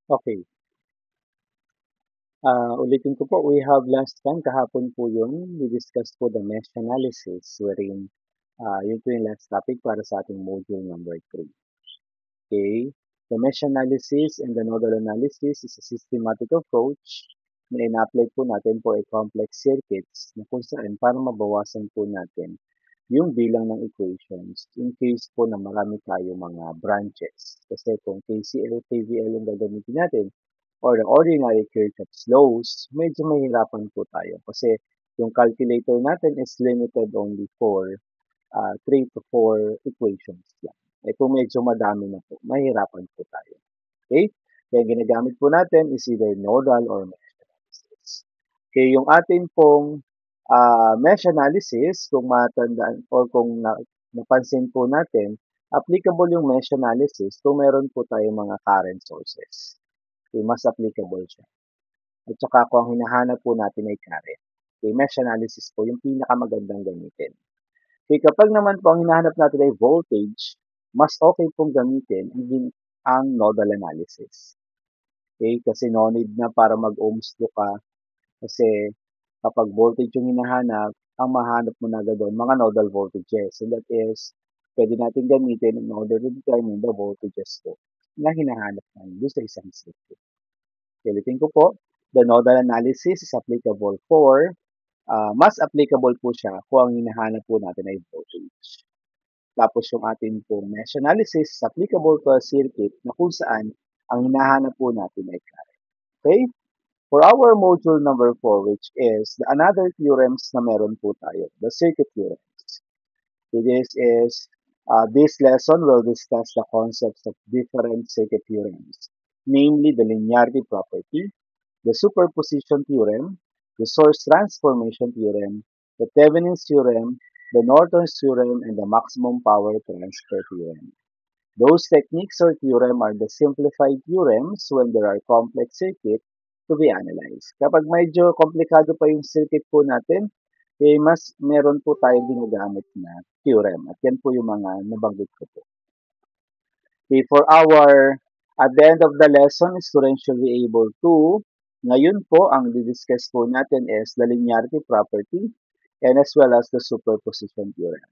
Okay. Ulitin ko po, we have last time, kahapon po yun, we discussed po the mesh analysis wherein yun po yung last topic para sa ating module number 3. Okay? The mesh analysis and the nodal analysis is a systematic approach na ina-apply po natin for a complex circuits na kung saan para mabawasan po natin yung bilang ng equations in case po na marami tayo mga branches. Kasi kung KCL, KVL yung gagamitin natin, or the ordinary Kirchhoff's laws, medyo mahirapan po tayo kasi yung calculator natin is limited only for 3 to 4 equations lang. Eh kung medyo madami na po, mahirapan po tayo. Okay? Kaya ginagamit po natin is either nodal or mesh analysis. Okay, yung atin pong mesh analysis, kung matandaan or kung napansin po natin, applicable yung mesh analysis kung meron po tayong mga current sources. Okay, mas applicable siya. At saka kung ang hinahanap po natin ay current. Okay, mesh analysis po yung pinakamagandang gamitin. Okay, kapag naman po ang hinahanap natin ay voltage, mas okay pong gamitin ang nodal analysis. Okay, kasi no need na para mag-ohms law ka kasi kapag voltage yung hinahanap, ang mahanap mo na agad doon, mga nodal voltages. And that is, pwede natin gamitin in order to determine the voltages po na hinahanap natin doon sa isang circuit. Ulitin ko po, the nodal analysis is applicable for, mas applicable po siya kung ang hinahanap po natin ay voltage. Tapos yung ating pong mesh analysis is applicable to a circuit na kung saan ang hinahanap po natin ay current. Okay? For our module number 4, which is the another theorems na meron po tayo, the circuit theorems. So this lesson will discuss the concepts of different circuit theorems, namely the linearity property, the superposition theorem, the source transformation theorem, the Thevenin's theorem, the Norton's theorem, and the maximum power transfer theorem. Those techniques or theorem are the simplified theorems when there are complex circuit to be analyzed. Kapag medyo komplikado pa yung circuit po natin, eh mas meron po tayong ginagamit na theorem. At yan po yung mga nabanggit ko po. Okay, for our, at the end of the lesson, students should be able to, ngayon po, ang didiscuss po natin is the linearity property and as well as the superposition theorem.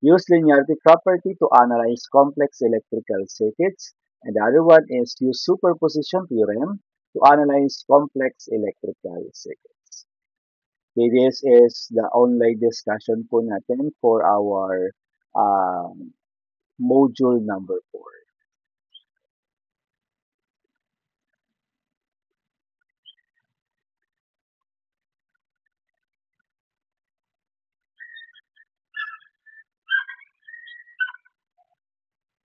Use linearity property to analyze complex electrical circuits, and the other one is use superposition theorem to analyze complex electrical circuits. Okay, this is the online discussion po natin for our module number 4.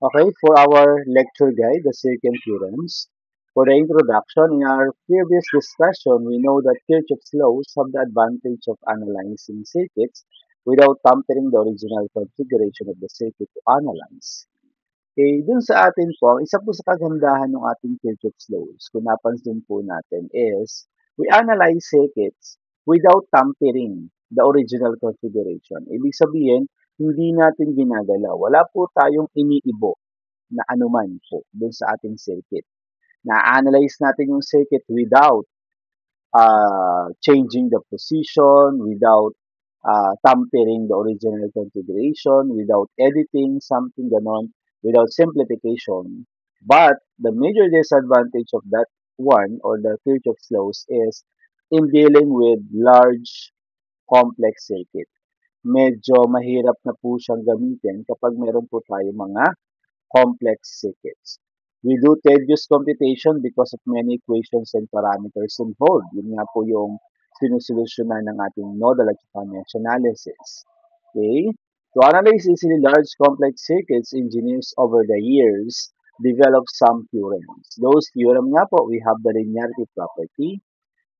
Okay, for our lecture guide, the circuit theorems. For the introduction, in our previous discussion, we know that Kirchhoff's laws have the advantage of analyzing circuits without tampering the original configuration of the circuit to analyze. Okay, dun sa atin po, isa po sa kagandahan ng ating Kirchhoff's laws, kung napansin po natin, is we analyze circuits without tampering the original configuration. Ibig sabihin, hindi natin ginagalaw. Wala po tayong iniibo na anuman po dun sa ating circuit. Na-analyze natin yung circuit without changing the position, without tampering the original configuration, without editing something ganon, without simplification. But the major disadvantage of that one or the Kirchhoff's laws is in dealing with large complex circuit. Medyo mahirap na po siyang gamitin kapag meron po tayo mga complex circuits. We do tedious computation because of many equations and parameters involved. Yun nga po yung sinusolusyonan ng ating nodal at mesh analysis. Okay? To analyze easily large complex circuits, engineers over the years developed some theorems. Those theorems nga po, we have the linearity property,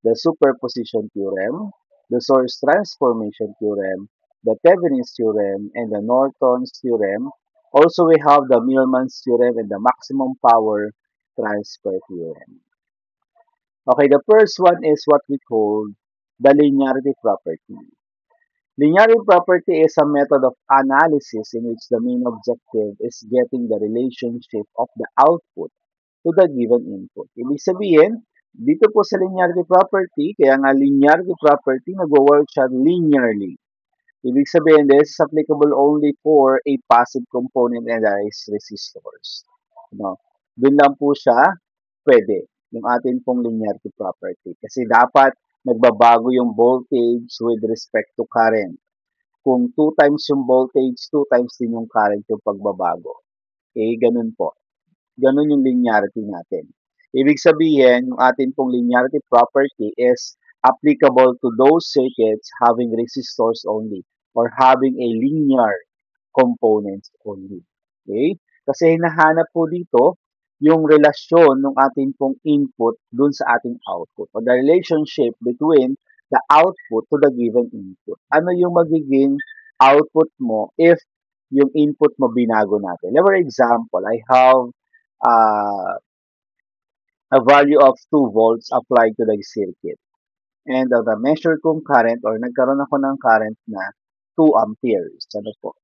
the superposition theorem, the source transformation theorem, the Thevenin's theorem, and the Norton's theorem. Also, we have the Millman's theorem and the maximum power transfer theorem. Okay, the first one is what we call the linearity property. Linearity property is a method of analysis in which the main objective is getting the relationship of the output to the given input. Ibig sabihin, dito po sa linearity property, kaya nga linearity property, nagwo-work siya linearly. Ibig sabihin, this is applicable only for a passive component and that is resistors. No? Doon lang po siya pwede, yung atin pong linearity property. Kasi dapat nagbabago yung voltage with respect to current. Kung 2 times yung voltage, 2 times din yung current yung pagbabago. Okay, ganun po. Ganun yung linearity natin. Ibig sabihin, yung atin pong linearity property is applicable to those circuits having resistors only or having a linear components only. Okay? Kasi hinahanap po dito yung relasyon ng ating pong input dun sa ating output or the relationship between the output to the given input. Ano yung magiging output mo if yung input mo binago natin? For example, I have uh, a value of 2 volts applied to the circuit. And the measure kong current or nagkaroon ako ng current na 2 amperes. Ano po?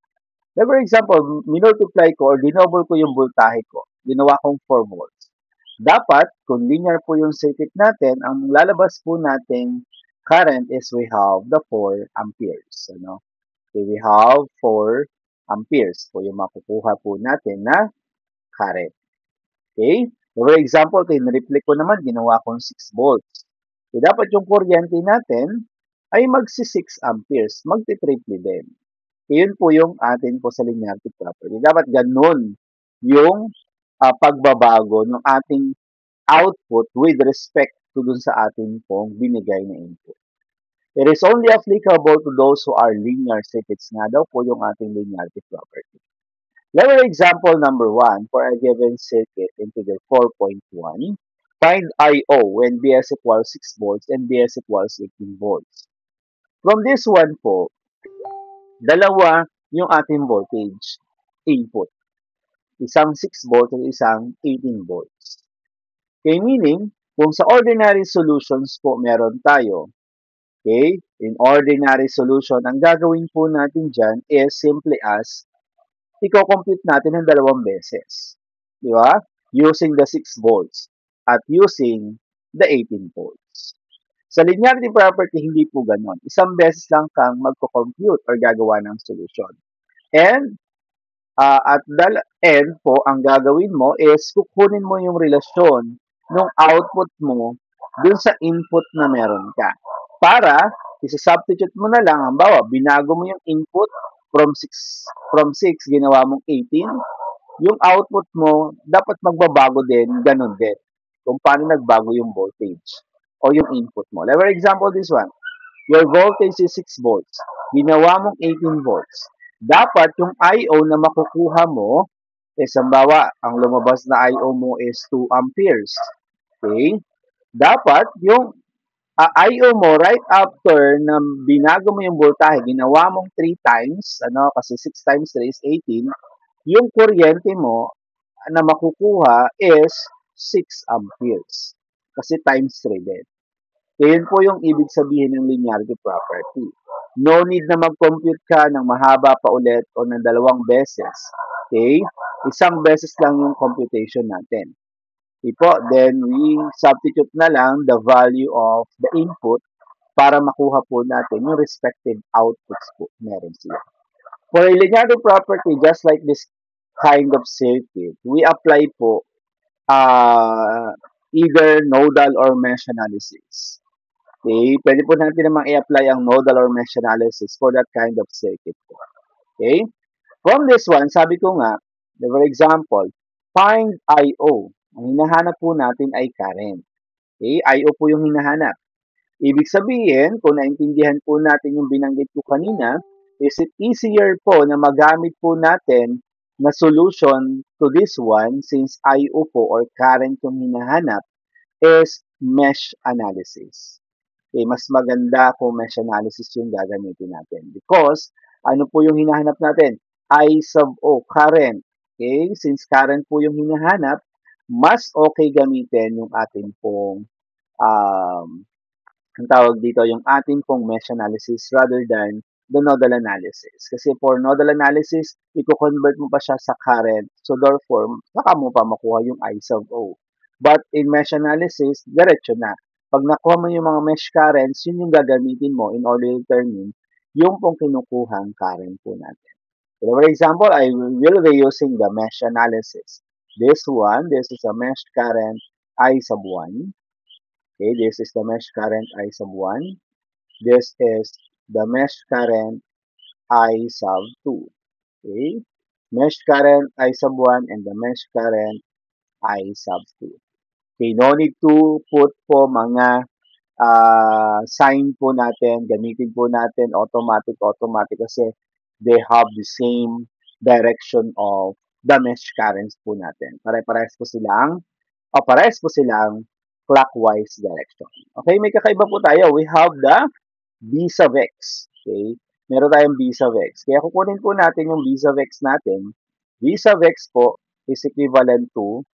For example, minultiply ko or dinoble ko yung voltahe ko. Ginawa kong 4 volts. Dapat, kung linear po yung circuit natin, ang lalabas po nating current is we have the 4 amperes. Ano? Okay, we have 4 amperes po yung makukuha po natin na current. Okay? For example, tinriply ko naman, ginawa kong 6 volts. So, dapat yung kuryente natin ay magsi 6 amperes, magti-triple din. Iyon po yung atin po sa linearity property. Dapat ganun yung pagbabago ng ating output with respect to dun sa ating pong binigay na input. It is only applicable to those who are linear circuits nga daw po yung ating linearity property. Level example number 1 for a given circuit in figure 4.1. Find I/O when Bs equals 6 volts and Bs equals 18 volts. From this one po, dalawa yung ating voltage input. Isang 6 volts at isang 18 volts. Okay, meaning, kung sa ordinary solutions po meron tayo, okay, in ordinary solution, ang gagawin po natin dyan is simply as i-compute natin ng dalawang beses. Di ba? Using the 6 volts at using the 18 volts. Sa linearity property, hindi po ganon. Isang beses lang kang magko-compute or gagawa ng solution. And at the end po, ang gagawin mo is kukunin mo yung relasyon ng output mo dun sa input na meron ka. Para, isa-substitute mo na lang, halimbawa, binago mo yung input from 6 ginawa mong 18, yung output mo, dapat magbabago din, ganun din. Kung paano nagbago yung voltage o yung input mo. Like for example, this one, your voltage is 6 volts. Ginawa mong 18 volts. Dapat yung I/O na makukuha mo, halimbawa, ang lumabas na I/O mo is 2 amperes. Okay? Dapat yung I/O mo right after na binago mo yung voltahe, ginawa mong 3 times, kasi 6 times 3 is 18, yung kuryente mo na makukuha is 6 amperes. Kasi times 3 din. Kaya yun po yung ibig sabihin ng linearity property. No need na mag-compute ka ng mahaba pa ulit o ng dalawang beses. Okay? Isang beses lang yung computation natin. Okay po, then we substitute na lang the value of the input para makuha po natin yung respective outputs po. Meron sila. For a linearity property, just like this kind of circuit, we apply po either nodal or mesh analysis. Okay? Pwede po natin namang i-apply ang nodal or mesh analysis for that kind of circuit po. Okay? From this one, sabi ko nga, for example, find I/O. Ang hinahanap po natin ay current. Okay? I/O po yung hinahanap. Ibig sabihin, kung naintindihan po natin yung binanggit ko kanina, is it easier po na magamit po natin na solution to this one since I/O po or current yung hinahanap is mesh analysis. Okay, mas maganda kung mesh analysis yung gagamitin natin. Because, ano po yung hinahanap natin? I sub O, current. Okay, since current po yung hinahanap, mas okay gamitin yung ating pong, ang tawag dito, yung ating pong mesh analysis rather than the nodal analysis. Kasi for nodal analysis, i-convert mo pa siya sa current. So, therefore, saka mo pa makuha yung I sub O. But in mesh analysis, diretso na. Pag nakuha mo yung mga mesh currents, yun yung gagamitin mo in order to determine yung pong kinukuhang current po natin. So for example, I will be using the mesh analysis. This is a mesh current I sub 1. Okay, this is the mesh current I sub 1. This is the mesh current I sub 2. Okay, mesh current I sub 1 and the mesh current I sub 2. Okay, no need to put po mga sign po natin, gamitin po natin automatic kasi they have the same direction of the mesh currents po natin. Parehas po silang clockwise direction. Okay, may kakaiba po tayo. We have the B sub X. Okay, meron tayong B sub X. Kaya kukunin po natin yung B sub X natin. B sub X po is equivalent to,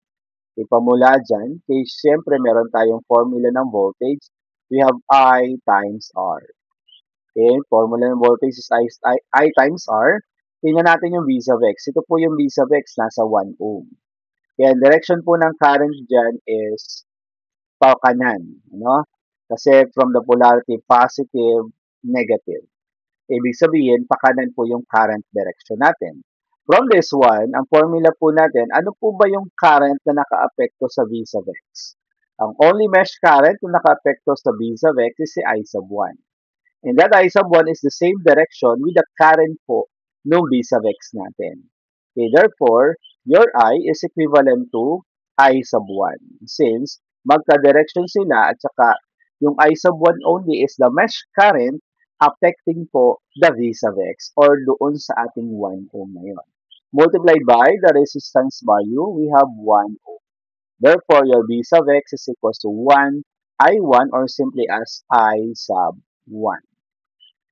ipamula dyan, kaya siyempre meron tayong formula ng voltage. We have I times R. Okay, formula ng voltage is I times R. Tingnan natin yung V sub X. Ito po yung V sub X, nasa 1 ohm. Kaya direction po ng current dyan is pakanan. Ano? Kasi from the polarity positive, negative. Ibig sabihin, pakanan po yung current direction natin. From this one, ang formula po natin, ano po ba yung current na nakaapekto sa V sub X? Ang only mesh current na nakaapekto sa V sub X is si I sub 1. And that I sub 1 is the same direction with the current po ng V sub X natin. Okay, therefore, your I is equivalent to I sub 1. Since magka-direction sila at saka yung I sub 1 only is the mesh current affecting po the V sub X or doon sa ating 1 ohm na yun. Multiplied by the resistance value, we have 1 ohm. Therefore, your V sub X is equals to 1 I1 or simply as I sub 1.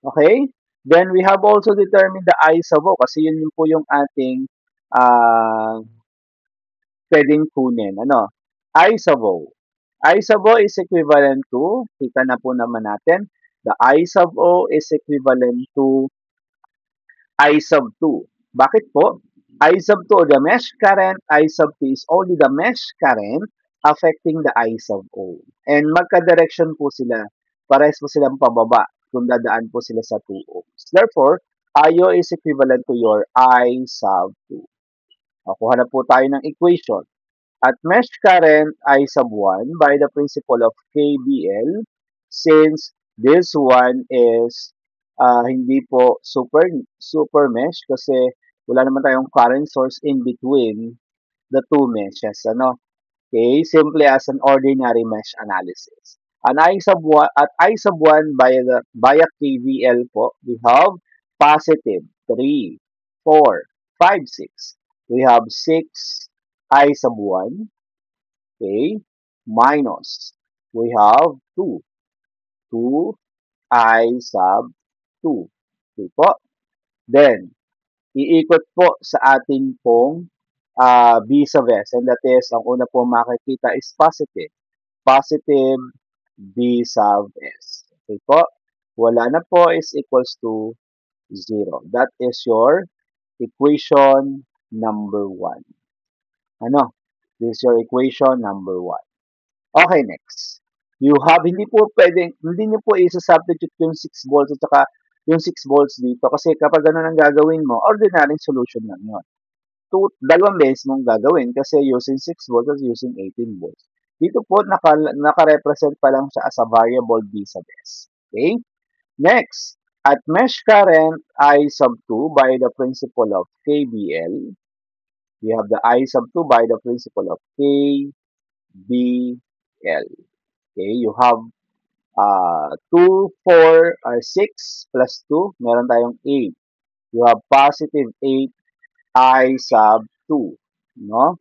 Okay? Then we have also determined the I sub O kasi yun po yung ating uh, pwedeng kunin. Ano? I sub O. I sub O is equivalent to, kita na po naman natin, the I sub O is equivalent to I sub 2. Bakit po? I sub 2, the mesh current, I sub 2 is only the mesh current affecting the I sub O. And magka-direction po sila. Parehas po silang pababa kung dadaan po sila sa 2 ohms. Therefore, IO is equivalent to your I sub 2. Kuha na po tayo ng equation. At mesh current I sub 1 by the principle of KBL, since this one is hindi po super mesh kasi wala naman tayong current source in between the two meshes. Ano? Okay, simply as an ordinary mesh analysis. An I sub 1 at I sub 1 via KVL po, we have positive 3, 4, 5, 6. We have 6 I sub 1, okay, minus. We have 2, 2 I sub 2. Okay po. Then, iikot po sa ating pong B sub S. And that is, ang una po makikita is positive. Positive B sub S. Okay po. Wala na po is equals to 0. That is your equation number 1. Ano? This is your equation number 1. Okay, next. You have, hindi nyo po isa-substitute yung 6 volts at saka yung 6 volts dito. Kasi kapag ganun ang gagawin mo, ordinary solution lang yun. Dalawang beses mong gagawin kasi using 6 volts at using 18 volts. Dito po, naka-represent pa lang siya as a variable B sub S. Okay? Next, at mesh current I sub 2 by the principle of KBL, we have the I sub 2 by the principle of KBL. Okay, you have 2, 4, 6 plus 2, meron tayong 8. You have positive 8 I sub 2, no?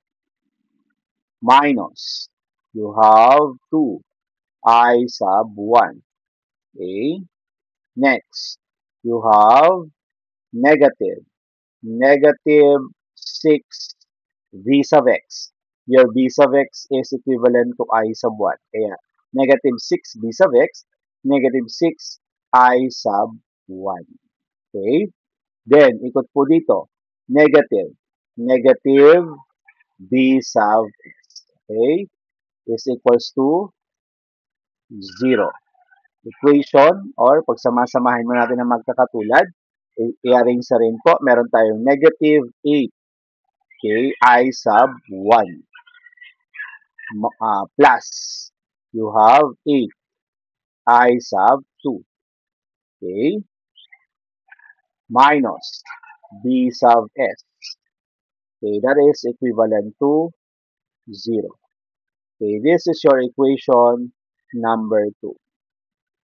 Minus, you have 2 I sub 1. Okay? Next, you have negative, negative 6 V sub X. Your V sub X is equivalent to I sub 1. Kaya, negative 6 V sub X, negative 6 I sub 1. Okay? Then, ikot po dito. Negative, negative B sub X. Okay? is equals to 0. Equation or pagsamasamahin mo natin ng magkakatulad, i-arrange na rin po, meron tayong negative 8, okay, I sub 1 plus you have 8 I sub 2, okay, minus B sub S. Okay, that is equivalent to 0. Okay, this is your equation number 2.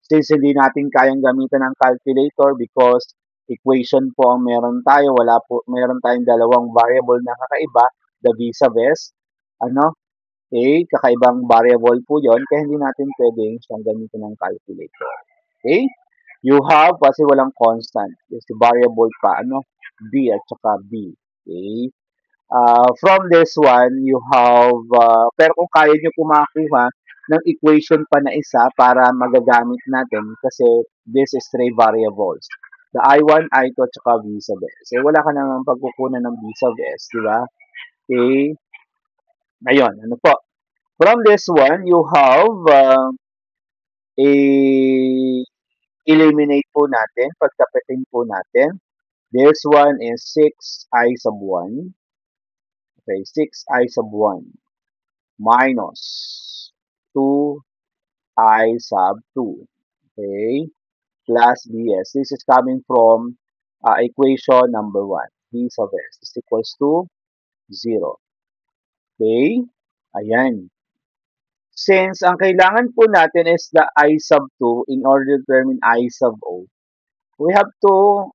Since hindi natin kayang gamitan ng calculator because equation po ang meron tayo, meron tayong dalawang variable na kakaiba, the V sub S, ano, kakaibang variable po yon, kaya hindi natin pwedeng siyang gamitin ng calculator. Okay? You have, kasi walang constant, is variable pa, B at saka B. Okay? From this one, you have, pero kung kaya nyo pumakuha ng equation pa na isa para magagamit natin kasi this is three variables. The I1, I2, at saka V sub S. Wala ka naman pagkukunan ng V sub S, di ba? Okay. Ayun, ano po. From this one, you have a eliminate po natin, pagkapitin po natin. This one is 6I sub 1. Okay, 6I sub 1 minus 2I sub 2. Okay, plus BS. This is coming from equation number 1. B sub S is equals to 0. Okay, ayan. Since ang kailangan po natin is the I sub 2 in order to determine I sub O, we have to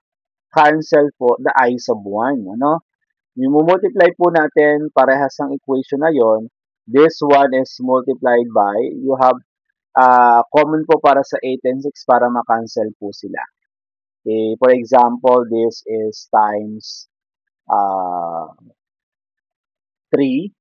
cancel po the I sub 1. Ano? I-multiply po natin parehas ang equation na yon. This one is multiplied by, you have common po para sa 8 and 6 para ma-cancel po sila. Okay, for example, this is times 3,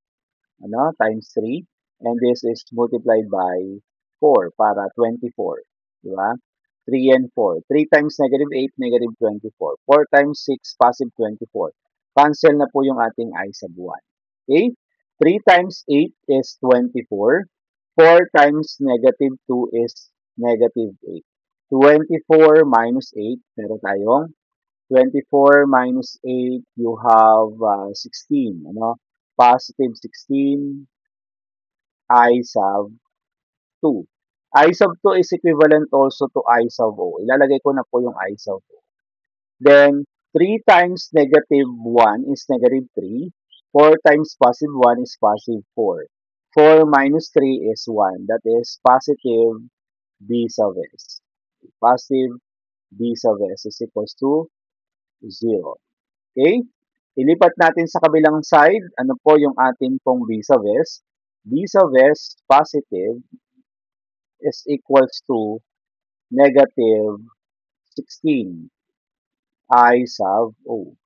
times 3, and this is multiplied by 4 para 24, di ba? 3 and 4. 3 times negative 8, negative 24. 4 times 6, positive 24. Cancel na po yung ating I sub 1. Okay? 3 times 8 is 24. 4 times negative 2 is negative 8. 24 minus 8, meron tayong 24 minus 8, you have 16. Positive 16 I sub 2. I sub 2 is equivalent also to I sub O. Ilalagay ko na po yung I sub O. Then, 3 times negative 1 is negative 3. 4 times positive 1 is positive 4. 4 minus 3 is 1. That is positive B sub S. Positive B sub S is equals to 0. Okay? Ilipat natin sa kabilang side. Ano po yung ating pong B sub S? B sub S positive is equals to negative 16 I sub O.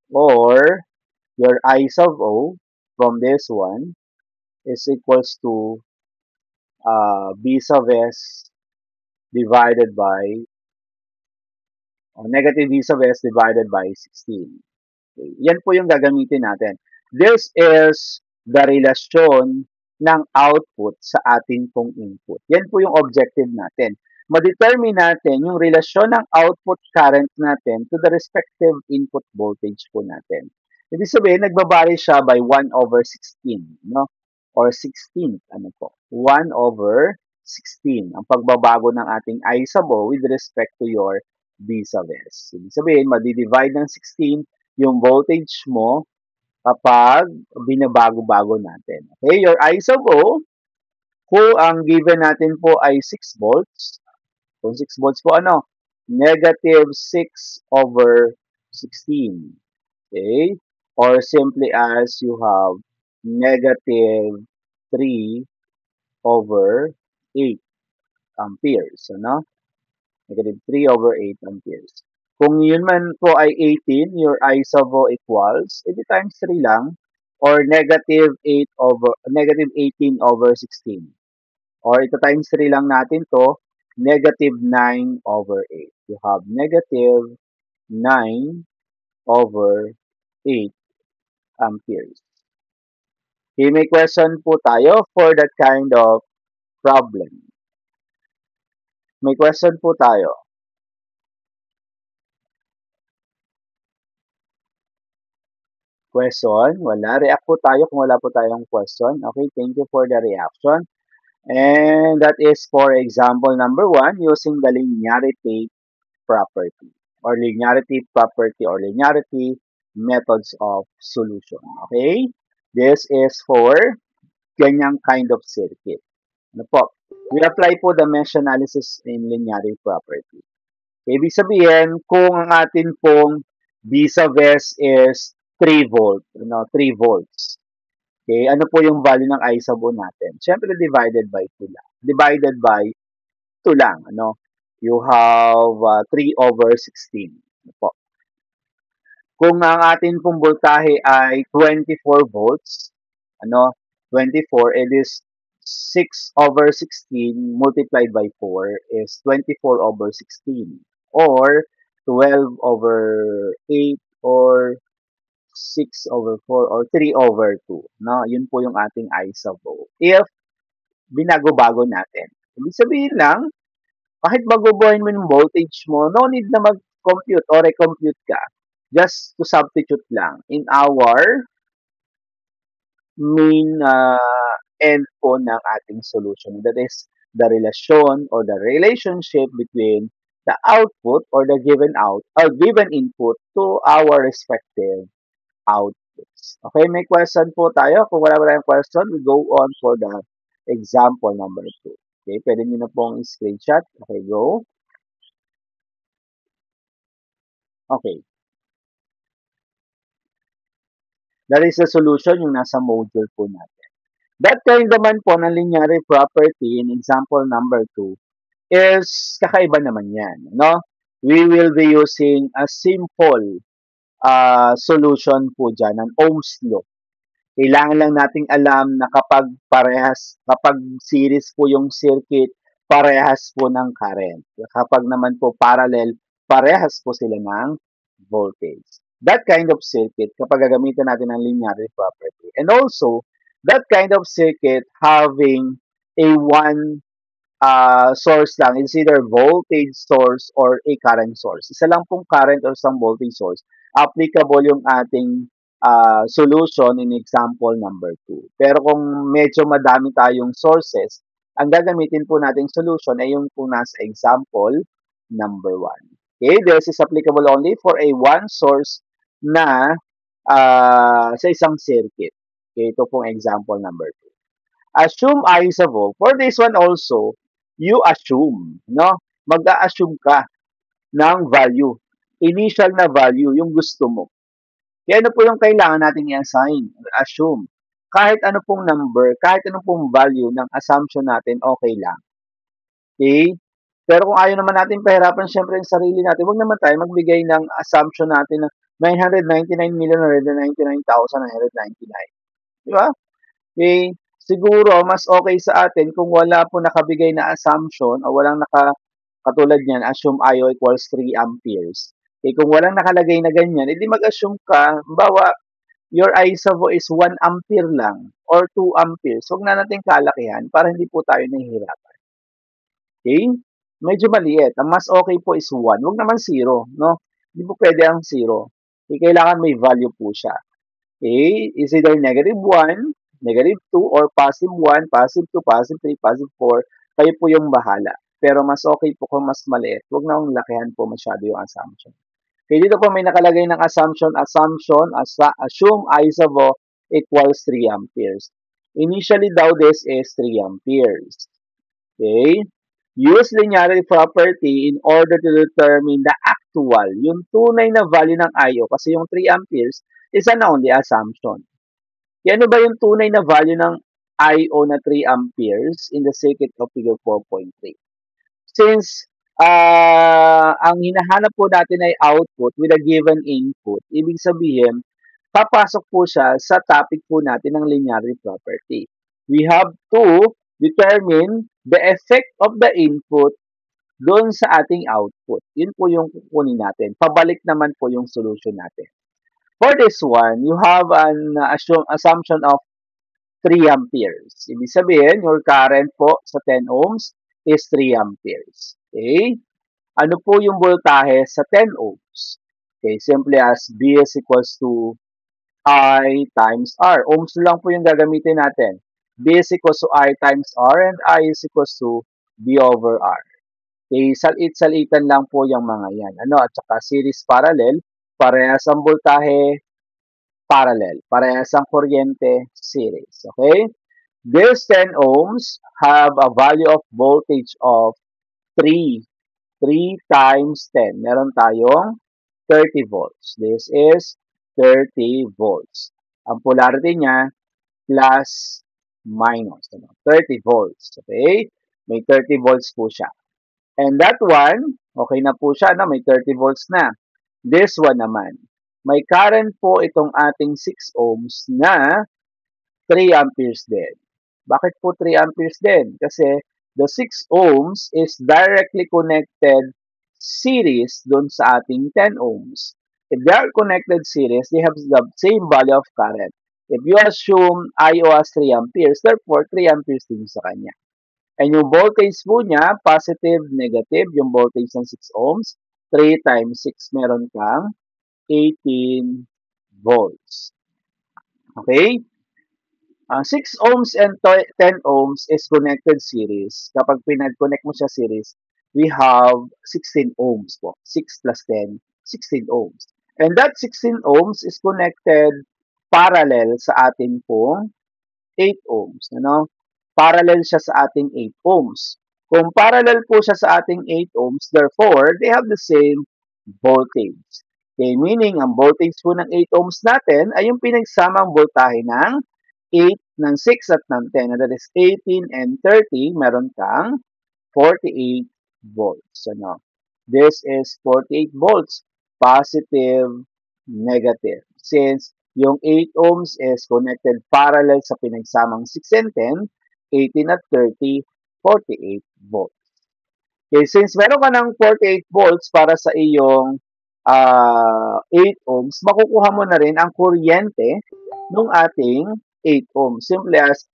Or, your I sub O from this one is equals to B sub S divided by, negative B sub S divided by 16. Okay. Yan po yung gagamitin natin. This is the relasyon ng output sa ating pong input. Yan po yung objective natin. Ma-determine natin yung relasyon ng output current natin to the respective input voltage po natin. Ibig sabihin, nagbabari siya by 1 over 16, no? Or 16, ano po? 1 over 16, ang pagbabago ng ating I sub O with respect to your B sub S. Ibig sabihin, madi-divide ng 16 yung voltage mo kapag binabago-bago natin. Okay, your I sub O, kung ang given natin po ay 6 volts, kung 6 volts po ano, negative 6 over 16. Okay, or simply as you have negative 3 over 8 amperes. Ano? Negative 3 over 8 amperes. Kung yun man po ay 18, your I sub O equals, edi times 3 lang, or negative 18 over 16. Or ito times 3 lang natin to, negative 9 over 8. You have negative 9 over 8 amperes. Okay, may question po tayo for that kind of problem. May question po tayo. Question? Wala. React po tayo kung wala po tayong question. Okay, thank you for the reaction. And that is for example number one, using the linearity property or linearity methods of solution. Okay? This is for ganyang kind of circuit. Ano po? We apply po the mesh analysis in linearity property. Ibig sabihin, kung ang atin pong B sa VES is 3 volt, 3 volts. Okay, ano po yung value ng I sub O natin? Siyempre, divided by 2 lang. Divided by 2 lang, ano? You have 3 over 16. Ano po? Kung ang atin pong voltahe ay 24 volts, ano, 24, it is 6 over 16 multiplied by 4 is 24 over 16 or 12 over 8 or 6 over 4 or 3 over 2. No? Yun po yung ating I sub O. If binago-bago natin. Ibig sabihin lang, kahit bago-buhayin mo yung voltage mo, no need na mag-compute or recompute ka. Just to substitute lang. In our main end po ng ating solution. That is the relation or the relationship between the output or the given out or given input to our respective outputs. Okay, may question po tayo. Kung wala tayong question, we go on for the example number 2. Okay, pwede nyo na pong screenshot. Okay, go. Okay, that is the solution yung nasa module po natin. That kind naman po ng linear property in example number 2 is kakaiba naman yan. No? We will be using a simple solution po dyan, an Ohm's law. Kailangan lang nating alam na kapag series po yung circuit, parehas po ng current. Kapag naman po parallel, parehas po sila ng voltage. That kind of circuit, kapag gagamitin natin ang linearity property. And also, that kind of circuit having a one source lang, it's either voltage source or a current source. Isa lang pong current or isang voltage source. Applicable yung ating solution in example number 2. Pero kung medyo madami tayong sources, ang gagamitin po nating solution ay yung po nasa example number 1. Okay, this is applicable only for a one source na sa isang circuit. Okay, ito pong example number 2. Assume I is a verb. For this one also, you assume, no? Mag-a-assume ka ng value. Initial na value, yung gusto mo. Kaya ano po yung kailangan natin i-assign? Assume. Kahit ano pong number, kahit ano pong value ng assumption natin, okay lang. Okay? Pero kung ayaw naman natin pahirapan siyempre yung sarili natin, huwag naman tayo magbigay ng assumption natin na 999,999,999. Di ba? Okay, siguro mas okay sa atin kung wala po nakabigay na assumption o walang katulad niyan, assume I o equals 3 amperes. Okay, kung walang nakalagay na ganyan, edi mag-assume ka, bawa, your ISO is 1 ampere lang or 2 amperes. Huwag na natin kalakihan para hindi po tayo nahihirapan. Okay? Medyo maliit. Ang mas okay po is 1. Huwag naman 0, no? Hindi po pwede ang 0. Okay, kailangan may value po siya. Okay, is either negative 1, negative 2, or positive 1, positive 2, positive 3, positive 4. Kayo po yung bahala. Pero mas okay po kung mas maliit. Huwag na akong lakihan po masyado yung assumption. Okay, dito po may nakalagay ng assumption, assume I sub O equals 3 amperes. Initially daw this is 3 amperes. Okay? Use linearity property in order to determine the actual, yung tunay na value ng IO. Kasi yung 3 amperes is an only assumption. Ano ba yung tunay na value ng IO na 3 amperes in the circuit of figure 4.3? Since ang hinahanap po natin ay output with a given input, ibig sabihin, papasok po siya sa topic po natin ng linearity property. We have to determine the effect of the input doon sa ating output. Yun po yung kukunin natin. Pabalik naman po yung solution natin. For this one, you have an assumption of 3 amperes. Ibig sabihin, your current po sa 10 ohms is 3 amperes. Okay? Ano po yung voltahe sa 10 ohms? Okay, simply as B is equals to I times R. Ohms lang po yung gagamitin natin. B is equals to I times R and I is equals to B over R. Okay, salit-salitan lang po yung mga yan. Ano, at saka series parallel, parehas ang voltahe, parallel. Parehas ang kuryente, series. Okay? These 10 ohms have a value of voltage of 3. 3 times 10. Meron tayong 30 volts. This is 30 volts. Ang polarity niya, plus, minus. Ano? 30 volts. Okay? May 30 volts po siya. And that one, okay na po siya, no? May 30 volts na. This one naman, may current po itong ating 6 ohms na 3 amperes din. Bakit po 3 amperes din? Kasi the 6 ohms is directly connected series dun sa ating 10 ohms. If they are connected series, they have the same value of current. If you assume IO as 3 amperes, therefore 3 amperes din sa kanya. And yung voltage po niya, positive, negative, yung voltage ng 6 ohms, 3 times 6, meron kang 18 volts. Okay? 6 ohms and 10 ohms is connected series. Kapag pinag-connect mo siya series, we have 16 ohms po. 6 plus 10, 16 ohms. And that 16 ohms is connected parallel sa ating pong 8 ohms. Ano? Parallel siya sa ating 8 ohms. Kung parallel po siya sa ating 8 ohms, therefore, they have the same voltage. Okay, meaning, ang voltage po ng 8 ohms natin ay yung pinagsamang voltahe ng 8, ng 6 at ng 10. That is 18 and 30, meron kang 48 volts. Ano? This is 48 volts, positive, negative. Since yung 8 ohms is connected parallel sa pinagsamang 6 and 10, 18 at 30, 48 volts. Okay, since meron ka ng 48 volts para sa iyong 8 ohms, makukuha mo na rin ang kuryente ng ating 8 ohms. Simply as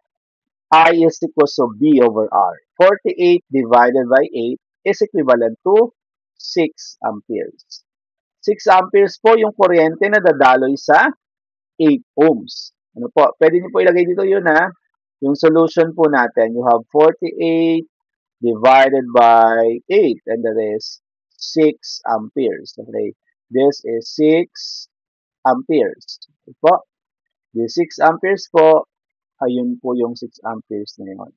I is equals to B over R. 48 divided by 8 is equivalent to 6 amperes. 6 amperes po yung kuryente na dadaloy sa 8 ohms. Ano po? Pwede niyo po ilagay dito yun ha. Yung solution po natin, you have 48 divided by 8 and that is 6 amperes. Okay. This is 6 amperes. Okay po. The 6 amperes po, ayun po yung 6 amperes na yun.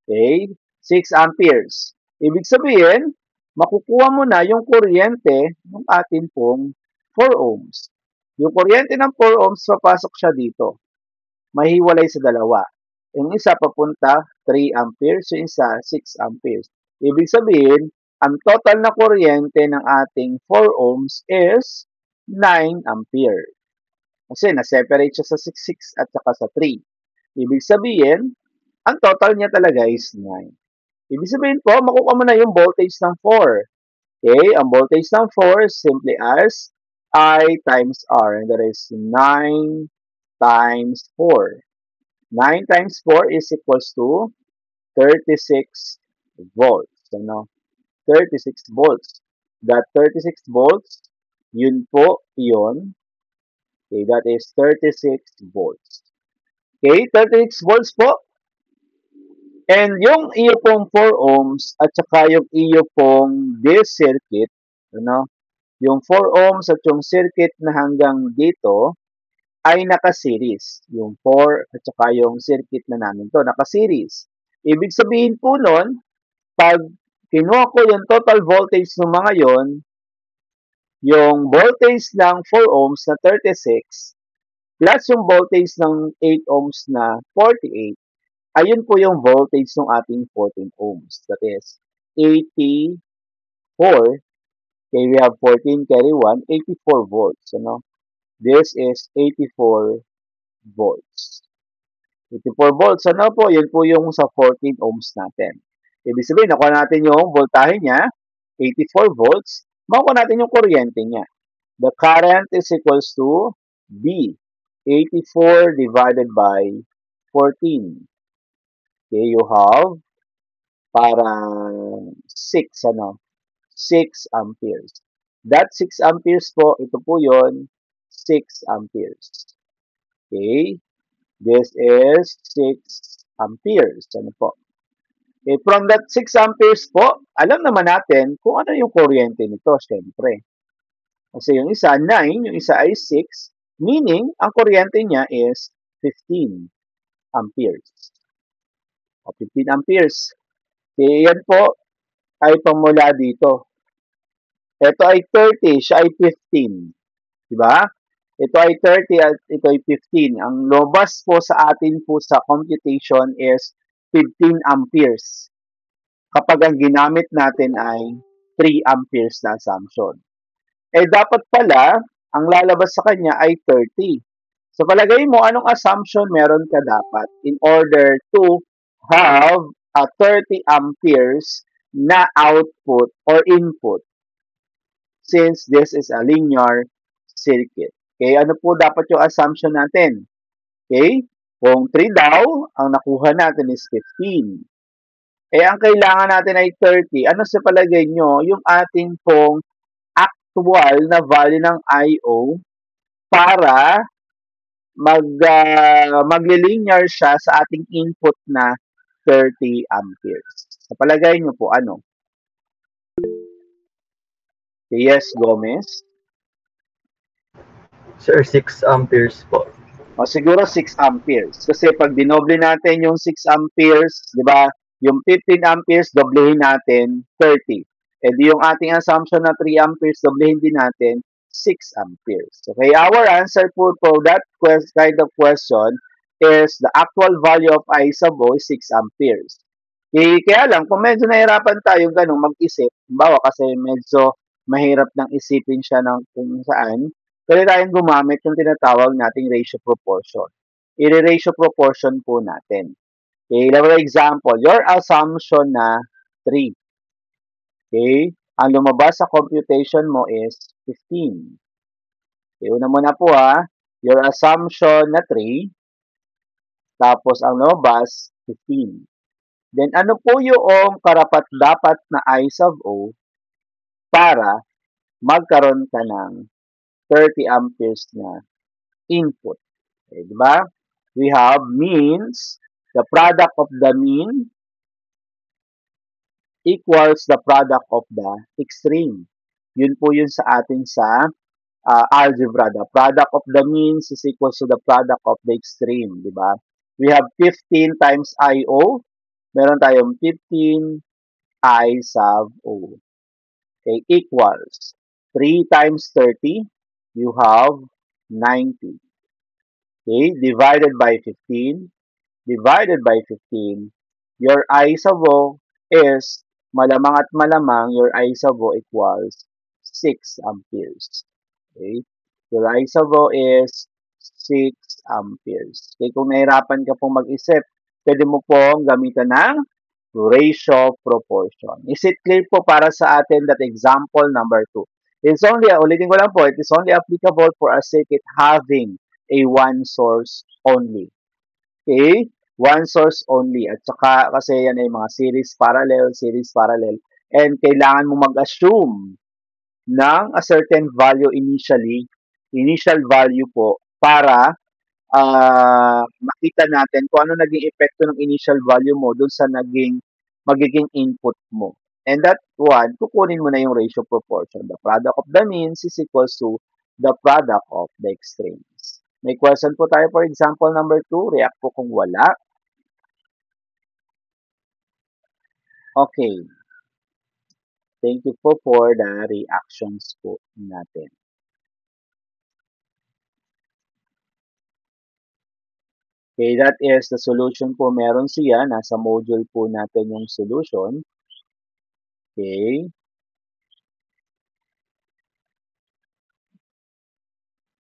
Okay? 6 amperes. Ibig sabihin, makukuha mo na yung kuryente ng atin pong 4 ohms. Yung kuryente ng 4 ohms, papasok siya dito. Mahiwalay sa dalawa. Yung isa papunta 3 amperes, yung isa 6 amperes. Ibig sabihin, ang total na kuryente ng ating 4 ohms is 9 ampere. Kasi na-separate siya sa 6 at saka sa 3. Ibig sabihin, ang total niya talaga is 9. Ibig sabihin po, makukuha mo na yung voltage ng 4. Okay, ang voltage ng 4 is simply as I times R. And that is 9 times 4. 9 times 4 is equals to 36 volts. Ano? 36 volts. That 36 volts, yun po, yun. Okay, that is 36 volts. Okay, 36 volts po. And yung iyo pong 4 ohms at saka yung iyo pong this circuit, ano, yung 4 ohms at yung circuit na hanggang dito ay naka-series. Yung 4 at saka yung circuit na namin to, naka-series. Ibig sabihin po nun, pag kinuha ko yung total voltage ng mga yon, yung voltage ng 4 ohms na 36 plus yung voltage ng 8 ohms na 48, ayun po yung voltage ng ating 14 ohms. That is 84. Okay, we have 14 carry 1, 84 volts. Ano? This is 84 volts. 84 volts, ano po? Yun po yung sa 14 ohms natin. Ibig sabihin, nakuha natin yung voltahe niya, 84 volts, makuha natin yung kuryente niya. The current is equals to B, 84 divided by 14. Okay, you have parang 6, 6 amperes. That 6 amperes po, ito po yon, 6 amperes. Okay, this is 6 amperes. Ano po? Okay, from that 6 amperes po, alam naman natin kung ano yung kuryente nito, syempre. Kasi yung isa 9, yung isa ay 6, meaning ang kuryente niya is 15 amperes. O 15 amperes. Okay, yan po ay pamula dito. Ito ay 30, siya ay 15. Di ba? Ito ay 30 at ito ay 15. Ang lobas po sa atin po sa computation is 15 amperes. Kapag ang ginamit natin ay 3 amperes na assumption. Eh dapat pala, ang lalabas sa kanya ay 30. So palagay mo, anong assumption meron ka dapat in order to have a 30 amperes na output or input since this is a linear circuit. Okay, ano po dapat yung assumption natin? Okay, kung 3 daw, ang nakuha natin is 15. Eh, ang kailangan natin ay 30. Ano sa palagay nyo? Yung ating pong actual na value ng I.O. para maglilinear siya sa ating input na 30 amperes. Sa palagay nyo po, ano? Yes, Gomez? Sir, 6 amperes po. O siguro 6 amperes. Kasi pag dinoble natin yung 6 amperes, di ba, yung 15 amperes, doblehin natin 30. E di yung ating assumption na 3 amperes, doblehin din natin 6 amperes. Okay, our answer po for that kind of question is the actual value of I sub O is 6 amperes. Kaya lang, kung medyo nahirapan tayo ganun mag-isip, bawa kasi medyo mahirap nang isipin siya ng kung saan, pwede tayong gumamit yung tinatawag nating ratio proportion. I-ratio proportion po natin. Okay, for example, your assumption na 3. Okay, ang lumabas sa computation mo is 15. Okay, una muna po your assumption na 3, tapos ang lumabas 15. Then ano po yung karapat-dapat na I sub O para magkaroon ka ng 30 amperes na input. Okay, di ba? We have means, the product of the mean equals the product of the extreme. Yun po yun sa atin sa algebra. The product of the means is equals to the product of the extreme. Di ba? We have 15 times I.O. Meron tayong 15 I sub O. Okay, equals 3 times 30, you have 90. Okay, divided by 15, your I sub O is malamang at malamang your I sub O equals 6 amperes. Okay, your I sub O is 6 amperes. Okay, kung nahirapan ka pong mag-isip, pwede mo pong gamitan ng ratio proportion. Is it clear po para sa atin that example number 2? It's only, ulitin ko lang po, it is only applicable for a circuit having a one source only. Okay? One source only. At saka kasi yan ay mga series parallel, and kailangan mo mag-assume ng a certain value initial value po para makita natin kung ano naging epekto ng initial value mo dun sa magiging input mo. And that one, kukunin mo na yung ratio proportion. The product of the means is equals to the product of the extremes. May question po tayo for example number 2. React po kung wala. Okay. Thank you po for the reactions po natin. Okay, that is the solution po. Meron siya. Nasa module po natin yung solution. Okay.